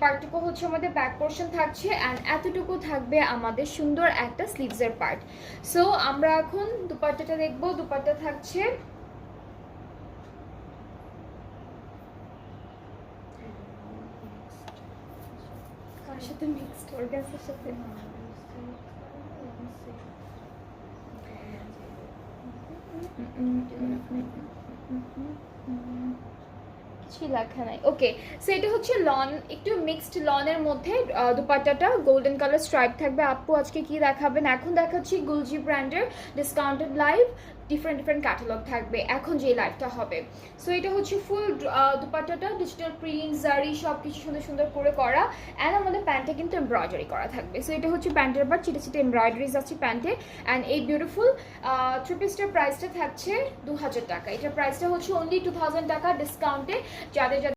পার্টটুকু হচ্ছে আমাদের back portion থাকছে, অ্যান্ড এতটুকু থাকবে আমাদের সুন্দর একটা স্লিভসের পার্ট। সো আমরা এখন দুপাট্টাটা দেখবো। দুপাট্টা থাকছে কার সাথে মিক্সড, অর্গানজার সাথে। কিছুই লেখা নাই। ওকে, সো এটা হচ্ছে লন, একটু মিক্সড লনের মধ্যে দুপাট্টাটা গোল্ডেন কালার স্ট্রাইপ থাকবে। আপু আজকে কি দেখাবেন? এখন দেখাচ্ছি গুলজি ব্র্যান্ডের discounted live, different different catalogue থাকবে এখন যে লাইভটা হবে। সো এটা হচ্ছে ফুল দুপাট্টাটা ডিজিটাল প্রিন্ট জারি সব কিছু সুন্দর সুন্দর করে করা, অ্যান্ড আমাদের প্যান্টে কিন্তু এমব্রয়ডারি করা থাকবে। সো এটা হচ্ছে প্যান্টের বার, চিটে চিটে এমব্রয়ডারিজ আছে প্যান্টে। অ্যান্ড এই বিউটিফুল থ্রি পিসটার প্রাইসটা থাকছে 2000 টাকা। এটার প্রাইসটা হচ্ছে অনলি 2000 টাকা ডিসকাউন্টে। যাদের